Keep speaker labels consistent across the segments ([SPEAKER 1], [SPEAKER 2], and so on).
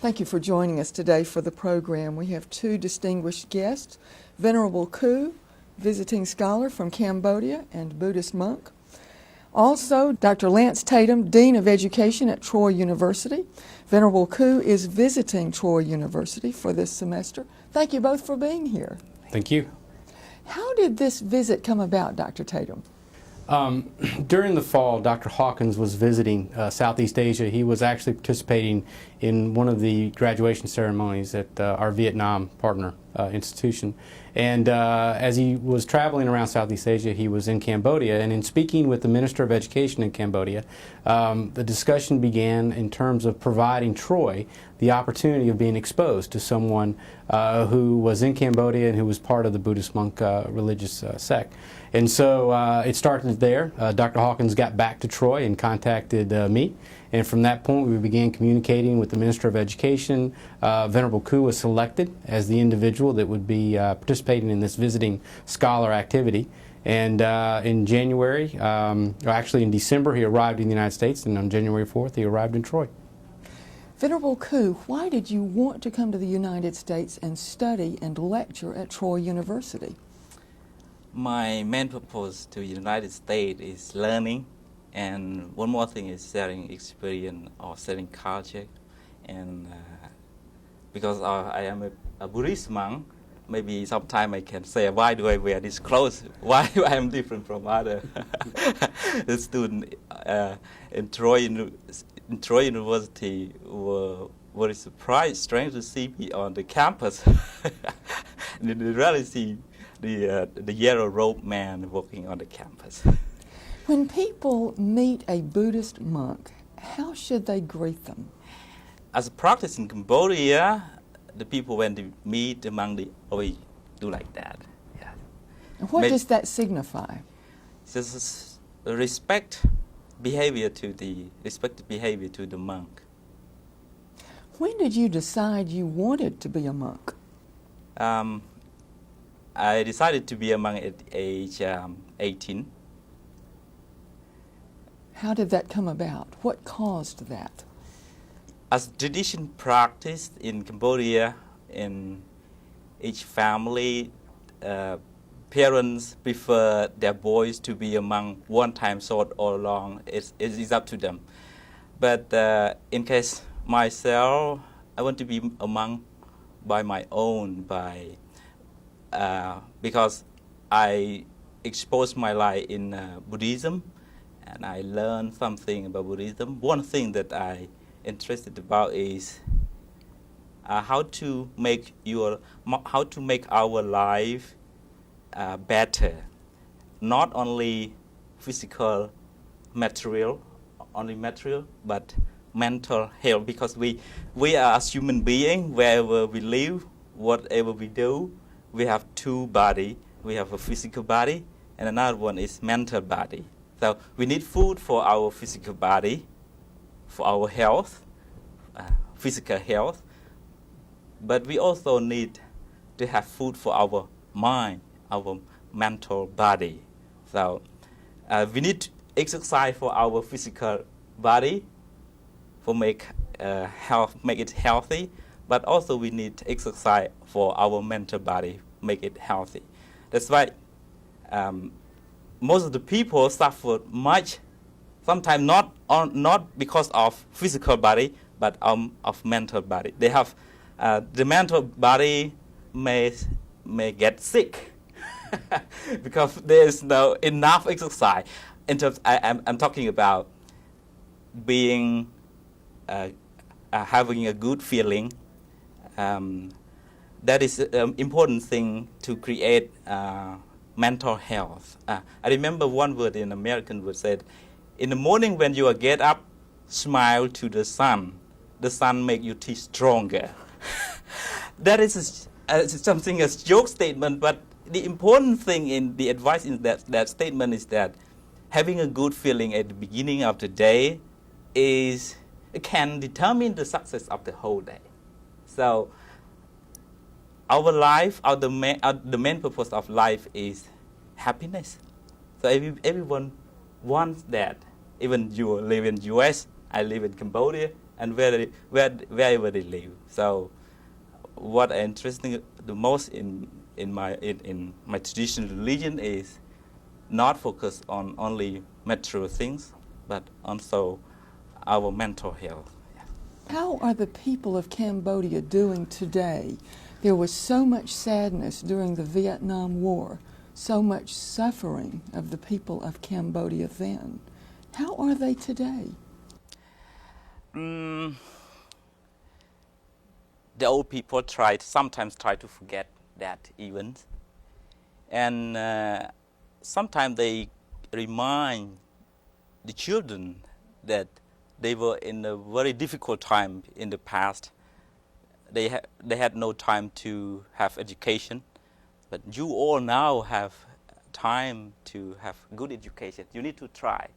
[SPEAKER 1] Thank you for joining us today for the program. We have two distinguished guests, Venerable Khu, visiting scholar from Cambodia and Buddhist monk. Also, Dr. Lance Tatum, Dean of Education at Troy University. Venerable Khu is visiting Troy University for this semester. Thank you both for being here.
[SPEAKER 2] Thank you.
[SPEAKER 1] How did this visit come about, Dr. Tatum?
[SPEAKER 2] During the fall, Dr. Hawkins was visiting Southeast Asia. He was actually participating in one of the graduation ceremonies at our Vietnam partner institution. And as he was traveling around Southeast Asia, he was in Cambodia. And in speaking with the Minister of Education in Cambodia, the discussion began in terms of providing Troy the opportunity of being exposed to someone who was in Cambodia and who was part of the Buddhist monk religious sect. And so it started there. Dr. Hawkins got back to Troy and contacted me. And from that point, we began communicating with the Minister of Education. Venerable Khu was selected as the individual that would be participating in this visiting scholar activity. And in January, or actually in December, he arrived in the United States, and on January 4th, he arrived in Troy.
[SPEAKER 1] Venerable Khu, why did you want to come to the United States and study and lecture at Troy University?
[SPEAKER 3] My main purpose to the United States is learning, and one more thing is sharing experience or sharing culture. And because I am a Buddhist monk, maybe sometime I can say, why do I wear this clothes? Why I am different from other students in Troy University were very surprised, strange to see me on the campus. They rarely see the yellow robe man working on the campus.
[SPEAKER 1] When people meet a Buddhist monk, how should they greet them?
[SPEAKER 3] As a practice in Cambodia, the people when they meet the monk, they always do like that. Yeah.
[SPEAKER 1] What does that signify?
[SPEAKER 3] Just respect behavior to the monk.
[SPEAKER 1] When did you decide you wanted to be a monk?
[SPEAKER 3] I decided to be a monk at age 18.
[SPEAKER 1] How did that come about? What caused that?
[SPEAKER 3] As tradition practiced in Cambodia, in each family, parents prefer their boys to be a monk one time short or long. It's up to them. But in case myself, I want to be a monk by my own, because I exposed my life in Buddhism, and I learned something about Buddhism. One thing that I interested about is how to make our life better, not only physical, material, but mental health. Because we are as human beings, wherever we live, whatever we do, we have two bodies. We have a physical body, and another one is mental body. So we need food for our physical body, for our health, physical health. But we also need to have food for our mind, our mental body. So we need to exercise for our physical body, for make it healthy. But also we need to exercise for our mental body, make it healthy. That's why most of the people suffer much, sometimes not because of physical body, but of mental body. They have the mental body may get sick because there is no enough exercise. In terms, I'm talking about being having a good feeling. That is an important thing to create mental health. I remember one word in American word said, in the morning when you get up, smile to the sun. The sun make your teeth stronger. That is something as joke statement, but the important thing in the advice in that statement is that having a good feeling at the beginning of the day can determine the success of the whole day. So our life, the main purpose of life is happiness. So everyone wants that. Even you live in US, I live in Cambodia, and wherever they live. So what interesting the most in my traditional religion is not focus on only material things, but also our mental health.
[SPEAKER 1] How are the people of Cambodia doing today? There was so much sadness during the Vietnam War, so much suffering of the people of Cambodia then. How are they today?
[SPEAKER 3] The old people sometimes try to forget that event, and sometimes they remind the children that they were in a very difficult time in the past. They had no time to have education, but you all now have time to have good education. You need to try.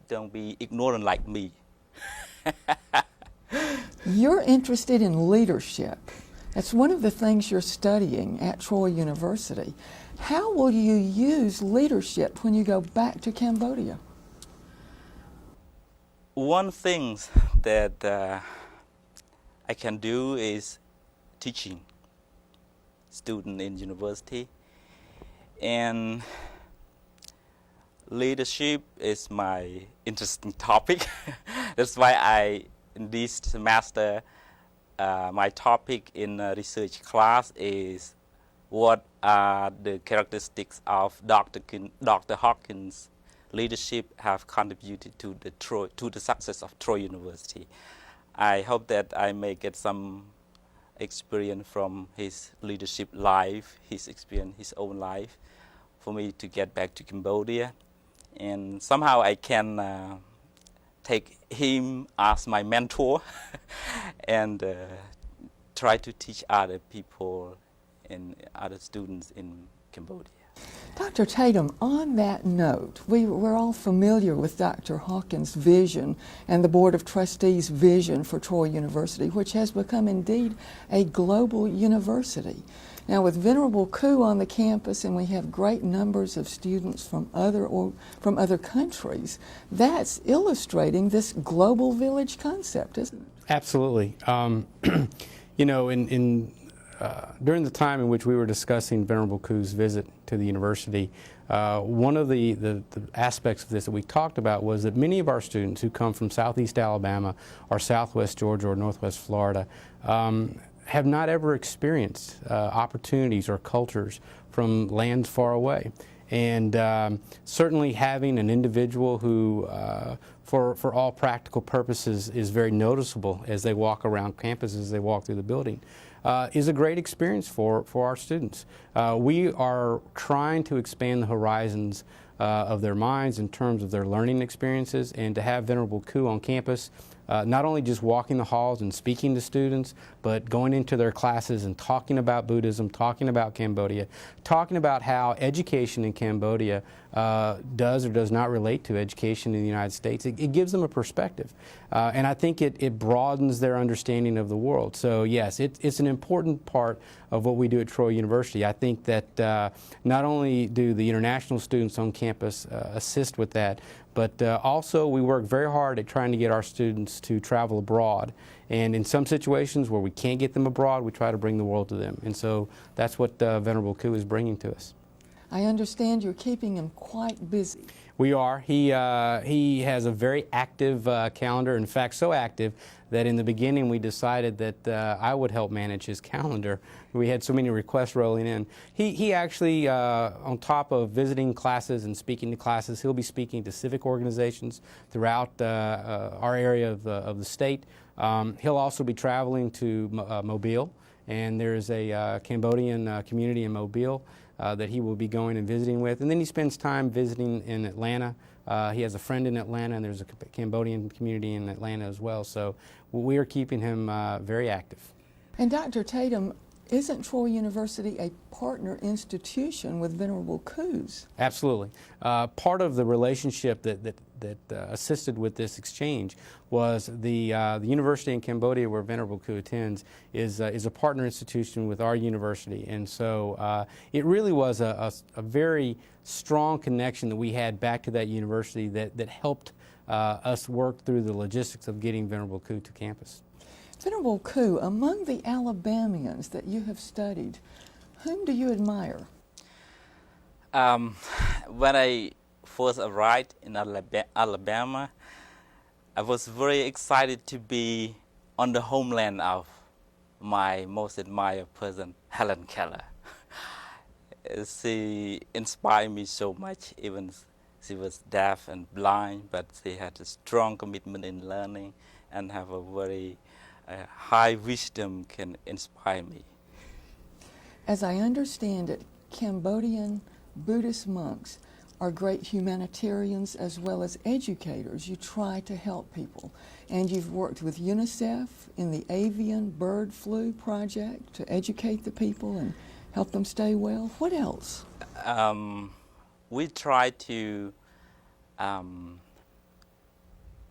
[SPEAKER 3] Don't be ignorant like me.
[SPEAKER 1] You're interested in leadership. That's one of the things you're studying at Troy University. How will you use leadership when you go back to Cambodia?
[SPEAKER 3] One thing that I can do is teaching students in university, and leadership is my interesting topic. That's why in this semester, my topic in research class is what are the characteristics of Dr. Hawkins' leadership have contributed to the success of Troy University. I hope that I may get some experience from his leadership life, his experience, his own life, for me to get back to Cambodia, and somehow I can take him as my mentor and try to teach other people and other students in Cambodia.
[SPEAKER 1] Dr. Tatum, on that note, we're all familiar with Dr. Hawkins' vision and the Board of Trustees' vision for Troy University, which has become indeed a global university. Now, with Venerable Khu on the campus, and we have great numbers of students from other countries, that's illustrating this global village concept, isn't it?
[SPEAKER 2] Absolutely. You know, during the time in which we were discussing Venerable Khu's visit to the university, one of the aspects of this that we talked about was that many of our students who come from southeast Alabama or southwest Georgia or northwest Florida have not ever experienced opportunities or cultures from lands far away. And certainly having an individual who, for all practical purposes, is very noticeable as they walk around campus, as they walk through the building, is a great experience for our students. We are trying to expand the horizons of their minds in terms of their learning experiences, and to have Venerable Khu on campus, not only just walking the halls and speaking to students, but going into their classes and talking about Buddhism, talking about Cambodia, talking about how education in Cambodia does or does not relate to education in the United States. It gives them a perspective, and I think it broadens their understanding of the world. So yes, it's an important part of what we do at Troy University. I think that not only do the international students on campus assist with that, but also we work very hard at trying to get our students to travel abroad. And in some situations where we can't get them abroad, we try to bring the world to them. And so that's what Venerable Khu is bringing to us.
[SPEAKER 1] I understand you're keeping him quite busy.
[SPEAKER 2] We are. He has a very active calendar. In fact, so active that in the beginning we decided that I would help manage his calendar. We had so many requests rolling in. He actually, on top of visiting classes and speaking to classes, he'll be speaking to civic organizations throughout our area of the state. He'll also be traveling to Mobile, and there's a Cambodian community in Mobile that he will be going and visiting with. And then he spends time visiting in Atlanta. He has a friend in Atlanta, and there's a Cambodian community in Atlanta as well. So we are keeping him very active. And
[SPEAKER 1] Dr. Tatum, isn't Troy University a partner institution with Venerable Khu's?
[SPEAKER 2] Absolutely. Part of the relationship that assisted with this exchange was the university in Cambodia where Venerable Khu attends is a partner institution with our university, and so it really was a very strong connection that we had back to that university that helped us work through the logistics of getting Venerable Ku to campus.
[SPEAKER 1] Venerable Ku, among the Alabamians that you have studied, whom do you admire?
[SPEAKER 3] When I first arrived in Alabama, I was very excited to be on the homeland of my most admired person, Helen Keller. She inspired me so much, even she was deaf and blind, but she had a strong commitment in learning and have a very high wisdom can inspire me.
[SPEAKER 1] As I understand it, Cambodian Buddhist monks are great humanitarians as well as educators. You try to help people. And you've worked with UNICEF in the avian bird flu project to educate the people and help them stay well. What else?
[SPEAKER 3] We try to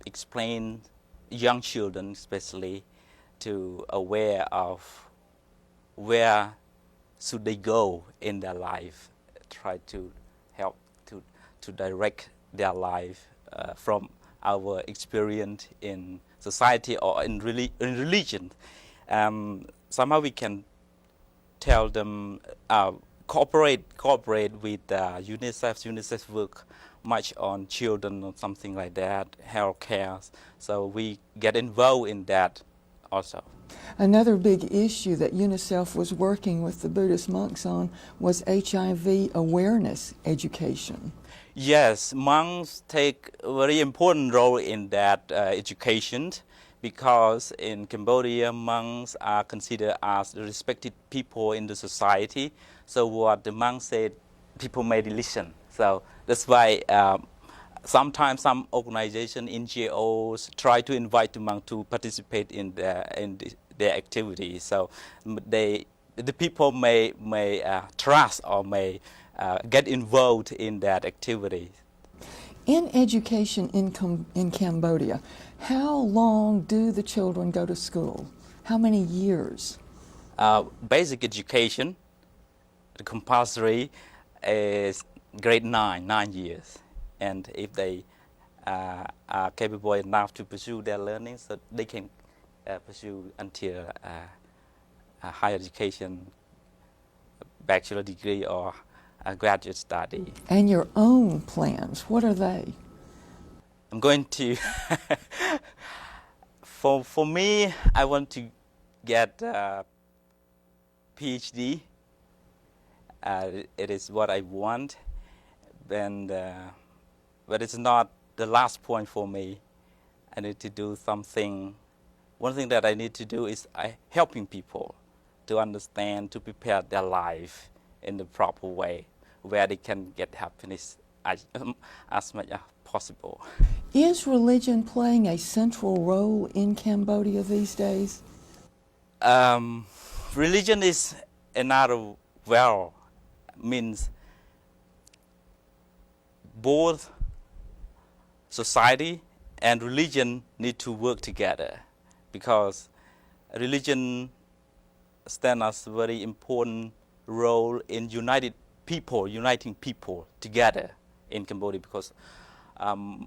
[SPEAKER 3] explain young children especially to aware of where should they go in their life, try to help to direct their life from our experience in society or in religion. Somehow we can tell them cooperate with UNICEF work much on children or something like that, health care. So we get involved in that also.
[SPEAKER 1] Another big issue that UNICEF was working with the Buddhist monks on was HIV awareness education.
[SPEAKER 3] Yes, monks take a very important role in that education, because in Cambodia, monks are considered as the respected people in the society. So what the monks said, people may listen. So that's why sometimes some organizations, NGOs, try to invite the monks to participate in their activities. So the people may trust or may get involved in that activity.
[SPEAKER 1] In education in Cambodia, how long do the children go to school? How many years?
[SPEAKER 3] Basic education, the compulsory, is grade 9 years. And if they are capable enough to pursue their learning, so they can pursue until higher education, bachelor degree or a graduate study.
[SPEAKER 1] And your own plans, what are they?
[SPEAKER 3] I'm going to, for me, I want to get a PhD. It is what I want, and, but it's not the last point for me. I need to do something. One thing that I need to do is helping people to understand, to prepare their life in the proper way, where they can get happiness as much as possible.
[SPEAKER 1] Is religion playing a central role in Cambodia these days?
[SPEAKER 3] Religion is another well, means both society and religion need to work together, because religion stands as a very important role in uniting people together in Cambodia, because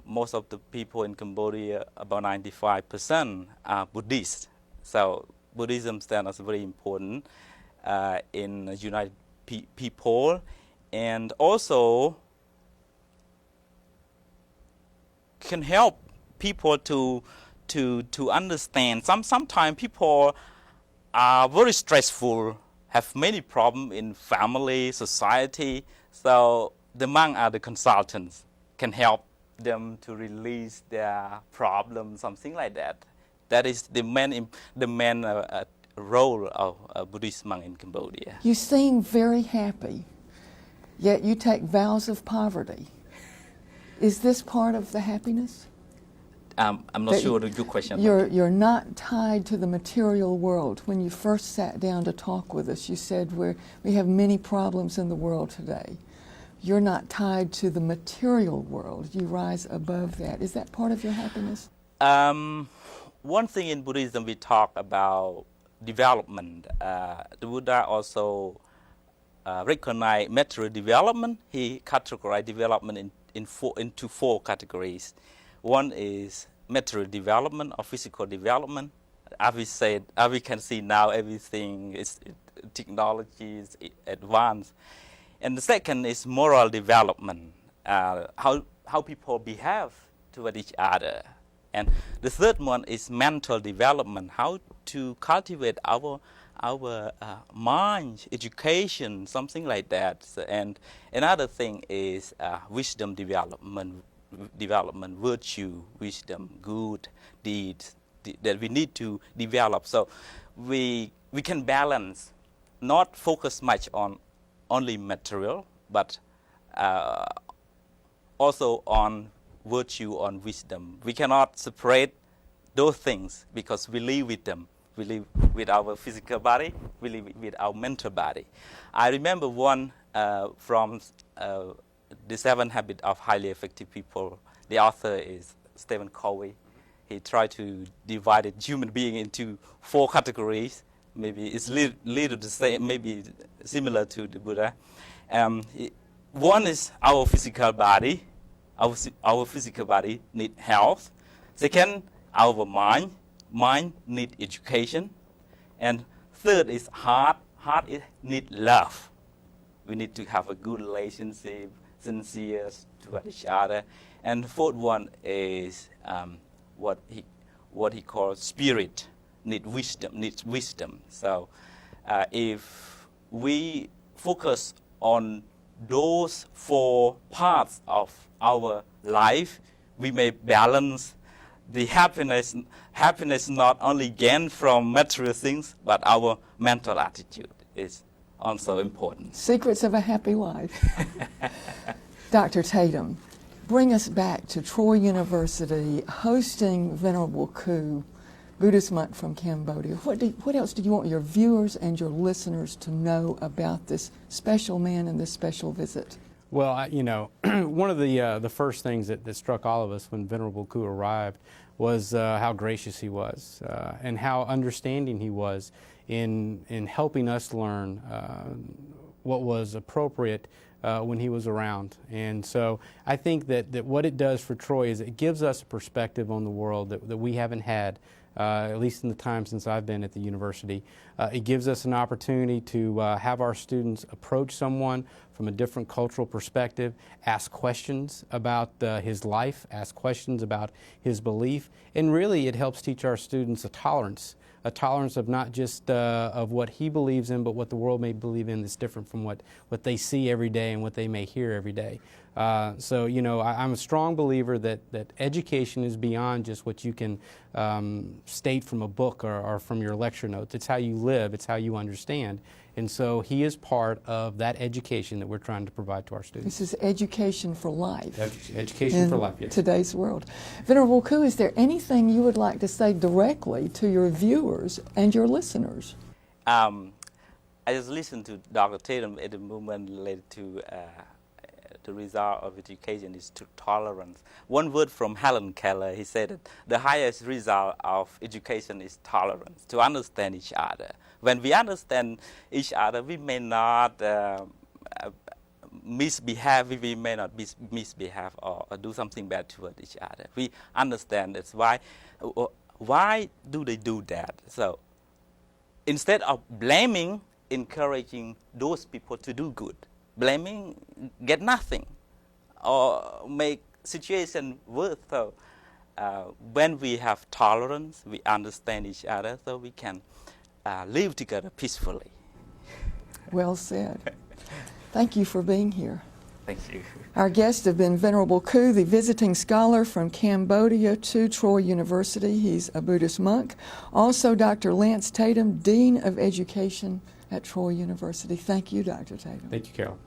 [SPEAKER 3] most of the people in Cambodia, about 95%, are Buddhist. So Buddhism stands as very important in united people, and also can help people to understand. Sometimes people are very stressful, have many problems in family, society. So the monks are the consultants, can help them to release their problems, something like that. That is the main role of a Buddhist monk in Cambodia.
[SPEAKER 1] You seem very happy, yet you take vows of poverty. Is this part of the happiness?
[SPEAKER 3] I'm not sure of your question.
[SPEAKER 1] You're not tied to the material world. When you first sat down to talk with us, you said we have many problems in the world today. You're not tied to the material world. You rise above that. Is that part of your happiness?
[SPEAKER 3] One thing in Buddhism, we talk about development. The Buddha also recognized material development. He categorized development into four categories. One is material development or physical development. As we said, as we can see now, everything is technology is advanced. And the second is moral development, how people behave toward each other. And the third one is mental development, how to cultivate our mind, education, something like that. So, and another thing is wisdom development, virtue, wisdom, good deeds that we need to develop. So we can balance, not focus much on only material, but also on virtue, on wisdom. We cannot separate those things because we live with them. We live with our physical body, we live with our mental body. I remember one from The 7 Habits of Highly Effective People. The author is Stephen Covey. He tried to divide human being into 4 categories. Maybe it's little the same, maybe similar to the Buddha. One is our physical body. Our physical body need health. Second, our mind. Mind need education. And third is heart. Heart need love. We need to have a good relationship, sincere to each other. And the fourth one is what he calls spirit. Needs wisdom. So if we focus on those 4 parts of our life, we may balance the happiness not only gained from material things, but our mental attitude is also important.
[SPEAKER 1] Secrets of a happy life. Dr. Tatum, bring us back to Troy University hosting Venerable Ku, Buddhist monk from Cambodia. What else do you want your viewers and your listeners to know about this special man and this special visit?
[SPEAKER 2] Well, one of the first things that struck all of us when Venerable Ku arrived was how gracious he was and how understanding he was in helping us learn what was appropriate when he was around. And so I think that what it does for Troy is it gives us a perspective on the world that we haven't had, at least in the time since I've been at the university. It gives us an opportunity to have our students approach someone from a different cultural perspective, ask questions about his life, ask questions about his belief, and really it helps teach our students a tolerance of not just of what he believes in, but what the world may believe in that's different from what they see every day and what they may hear every day. So, I'm a strong believer that education is beyond just what you can state from a book or from your lecture notes. It's how you live, it's how you understand. And so he is part of that education that we're trying to provide to our students.
[SPEAKER 1] This is education for life.
[SPEAKER 2] Education for life, yes.
[SPEAKER 1] Today's world. Venerable Ku, is there anything you would like to say directly to your viewers and your listeners?
[SPEAKER 3] I just listened to Dr. Tatum at the moment related to the result of education is to tolerance. One word from Helen Keller, he said that the highest result of education is tolerance, to understand each other. When we understand each other, we may not misbehave, we may not misbehave or do something bad toward each other. We understand that's why do they do that? So instead of blaming, encouraging those people to do good. Blaming, get nothing, or make situation worse. So when we have tolerance, we understand each other, so we can live together peacefully.
[SPEAKER 1] Well said. Thank you for being here.
[SPEAKER 3] Thank you.
[SPEAKER 1] Our guests have been Venerable Ku, the visiting scholar from Cambodia to Troy University. He's a Buddhist monk. Also, Dr. Lance Tatum, Dean of Education at Troy University. Thank you, Dr. Tatum.
[SPEAKER 2] Thank you, Carol.